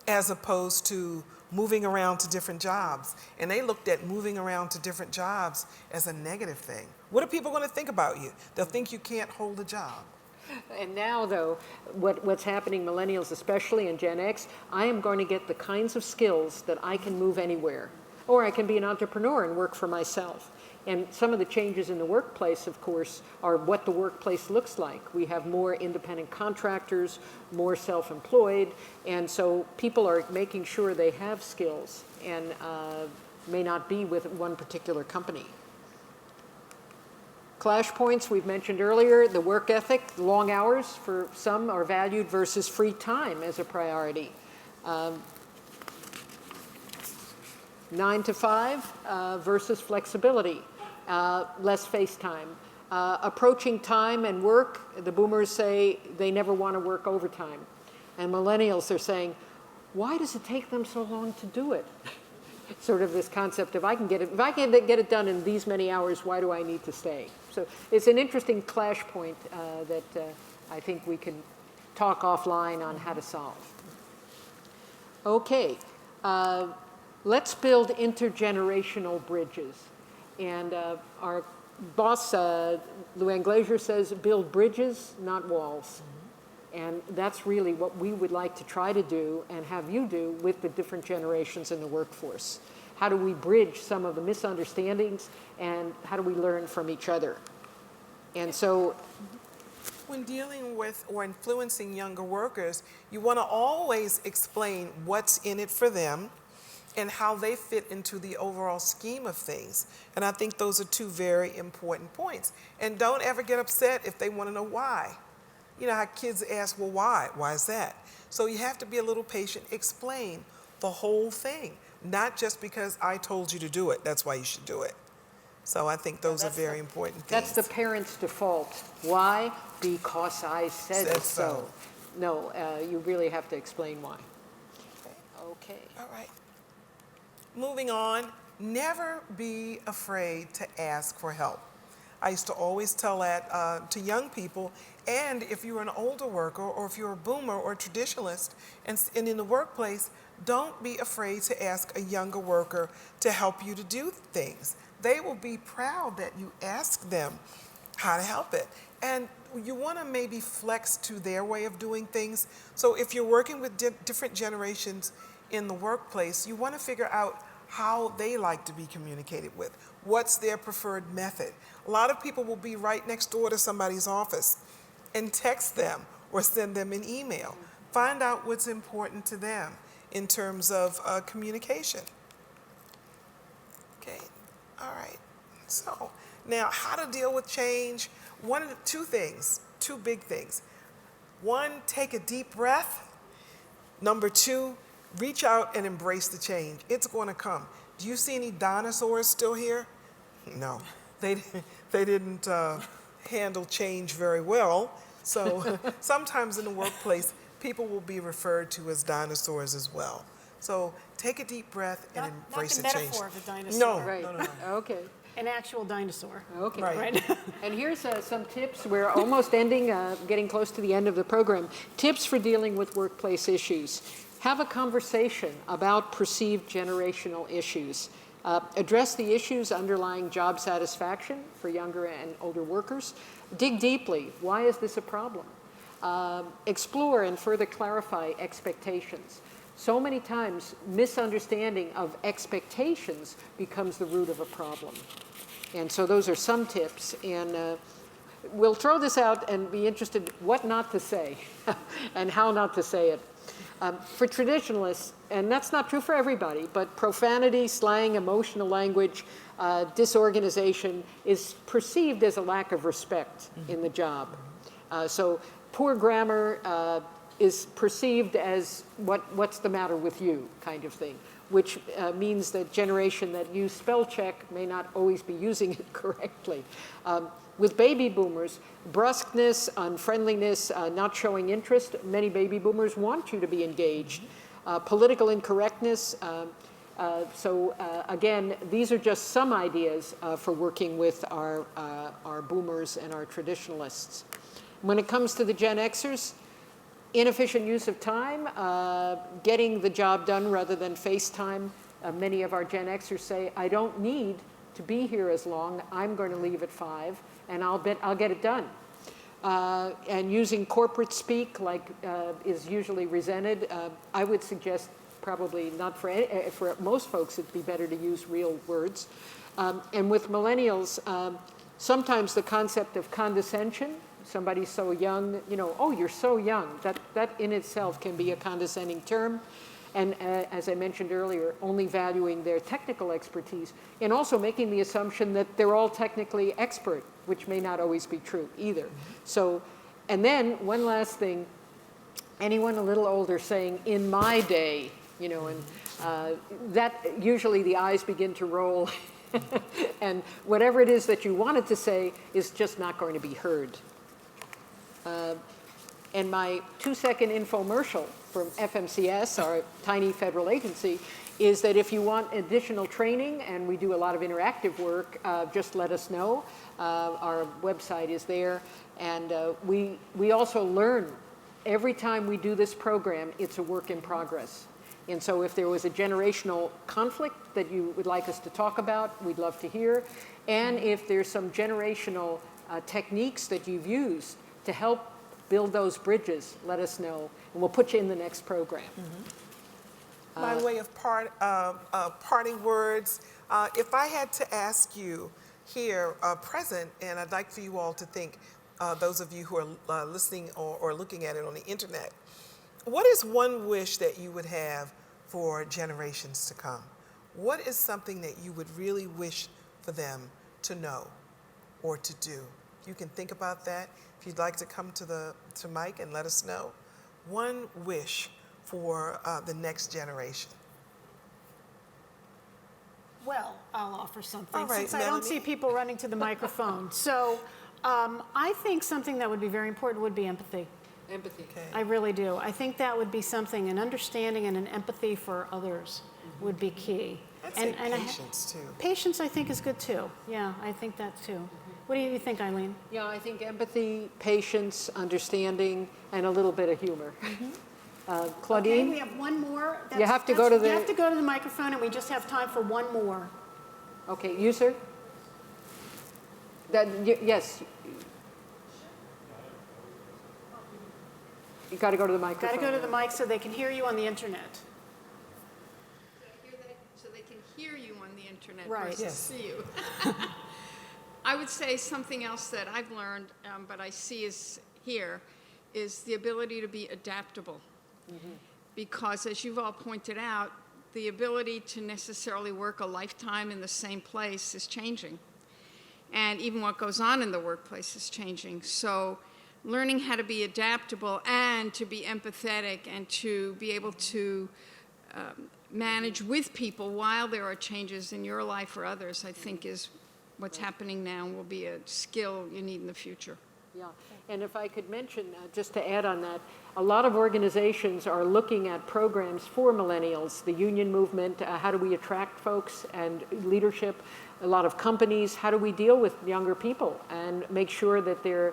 as opposed to moving around to different jobs. And they looked at moving around to different jobs as a negative thing. What are people going to think about you? They'll think you can't hold a job. And now, though, what's happening, millennials especially and Gen X, I am going to get the kinds of skills that I can move anywhere. Or I can be an entrepreneur and work for myself. And some of the changes in the workplace, of course, are what the workplace looks like. We have more independent contractors, more self-employed, and so people are making sure they have skills and may not be with one particular company. Clash points we've mentioned earlier, the work ethic, long hours for some are valued versus free time as a priority. 9 to 5 versus flexibility, less face time. Approaching time and work, the boomers say they never want to work overtime. And millennials are saying, why does it take them so long to do it? Sort of this concept of if I can get it done in these many hours, why do I need to stay? So it's an interesting clash point that I think we can talk offline on how to solve. Okay, let's build intergenerational bridges. And our boss, Luann Glazier, says build bridges, not walls. And that's really what we would like to try to do and have you do with the different generations in the workforce. How do we bridge some of the misunderstandings and how do we learn from each other? And so when dealing with or influencing younger workers, you want to always explain what's in it for them and how they fit into the overall scheme of things. And I think those are two very important points. And don't ever get upset if they want to know why. You know how kids ask, well, why? Why is that? So you have to be a little patient, explain the whole thing, not just because I told you to do it, that's why you should do it. So I think those are very important things. that's the parent's default. Why? Because I said so. No, you really have to explain why. Okay. All right. Moving on, never be afraid to ask for help. I used to always tell that to young people, and if you're an older worker or if you're a boomer or a traditionalist and in the workplace, don't be afraid to ask a younger worker to help you to do things. They will be proud that you ask them how to help it. And you want to maybe flex to their way of doing things. So if you're working with different generations in the workplace, you want to figure out how they like to be communicated with. What's their preferred method? A lot of people will be right next door to somebody's office and text them or send them an email. Find out what's important to them in terms of communication. Okay, all right. So now how to deal with change. Two big things. One, take a deep breath. Number two, reach out and embrace the change. It's going to come. Do you see any dinosaurs still here? No, they didn't handle change very well. So sometimes in the workplace, people will be referred to as dinosaurs as well. So take a deep breath and embrace the change. Not the metaphor of a dinosaur. No, Right. no. Okay. An actual dinosaur. Okay. Right. And here's some tips. We're almost ending, getting close to the end of the program. Tips for dealing with workplace issues. Have a conversation about perceived generational issues. Address the issues underlying job satisfaction for younger and older workers. Dig deeply. Why is this a problem? Explore and further clarify expectations. So many times, misunderstanding of expectations becomes the root of a problem. And so those are some tips. And we'll throw this out and be interested what not to say and how not to say it. For traditionalists, and that's not true for everybody, but profanity, slang, emotional language, disorganization is perceived as a lack of respect in the job. So poor grammar is perceived as what's the matter with you kind of thing, which means that generation that use spell check may not always be using it correctly. With baby boomers, brusqueness, unfriendliness, not showing interest, many baby boomers want you to be engaged. Political incorrectness, again, these are just some ideas for working with our boomers and our traditionalists. When it comes to the Gen Xers, inefficient use of time, getting the job done rather than FaceTime. Many of our Gen Xers say, I don't need to be here as long. I'm going to leave at 5, and I'll get it done. And using corporate speak, like is usually resented, I would suggest probably not for, for most folks, it'd be better to use real words. And with millennials, sometimes the concept of condescension, somebody's so young, you know, oh, you're so young, that in itself can be a condescending term. And as I mentioned earlier, only valuing their technical expertise, and also making the assumption that they're all technically expert, which may not always be true either. So, and then one last thing, anyone a little older saying, in my day, you know, and that usually the eyes begin to roll, and whatever it is that you wanted to say is just not going to be heard. And my 2-second infomercial from FMCS, our tiny federal agency, is that if you want additional training, and we do a lot of interactive work, just let us know. Our website is there. And we also learn every time we do this program, it's a work in progress. And so if there was a generational conflict that you would like us to talk about, we'd love to hear. And if there's some generational techniques that you've used to help build those bridges, let us know, and we'll put you in the next program. By way of parting words, if I had to ask you here present, and I'd like for you all to think, those of you who are listening or looking at it on the internet, what is one wish that you would have for generations to come? What is something that you would really wish for them to know or to do? You can think about that. If you'd like to come to Mike and let us know. One wish for the next generation. Well, I'll offer something, All right, since I don't Melanie. see people running to the microphone. So I think something that would be very important would be empathy. Empathy. Okay. I really do. I think that would be something, an understanding and an empathy for others would be key. I'd say And patience too. Patience, I think, is good too. Yeah, I think that too. What do you think, Eileen? Yeah, I think empathy, patience, understanding, and a little bit of humor. Claudine? Okay, we have one more. You have to go to the- You have to go to the microphone, and we just have time for one more. Okay, you, sir? Yes. You got to go to the Got microphone. to go to the mic so they can hear you on the internet. So they can hear you on the internet Right. versus Yes. see you. I would say something else that I've learned, but I see is here, is the ability to be adaptable. Because as you've all pointed out, the ability to necessarily work a lifetime in the same place is changing. And even what goes on in the workplace is changing. So learning how to be adaptable and to be empathetic and to be able to manage with people while there are changes in your life or others, I think is what's happening now and will be a skill you need in the future. Yeah, and if I could mention, just to add on that, a lot of organizations are looking at programs for millennials, the union movement, how do we attract folks and leadership, a lot of companies, how do we deal with younger people and make sure that they're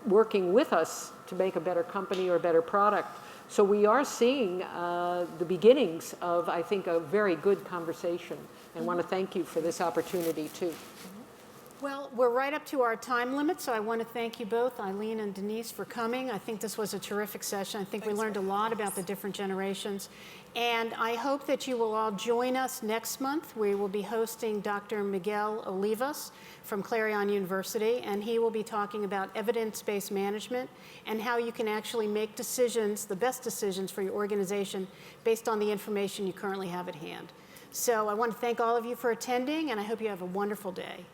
working with us to make a better company or a better product. So we are seeing the beginnings of, I think, a very good conversation, and want to thank you for this opportunity too. Well, we're right up to our time limit, so I want to thank you both, Eileen and Denise, for coming. I think this was a terrific session. I think we learned a lot about the different generations. And I hope that you will all join us next month. We will be hosting Dr. Miguel Olivas from Clarion University, and he will be talking about evidence-based management and how you can actually make decisions, the best decisions for your organization, based on the information you currently have at hand. So I want to thank all of you for attending, and I hope you have a wonderful day.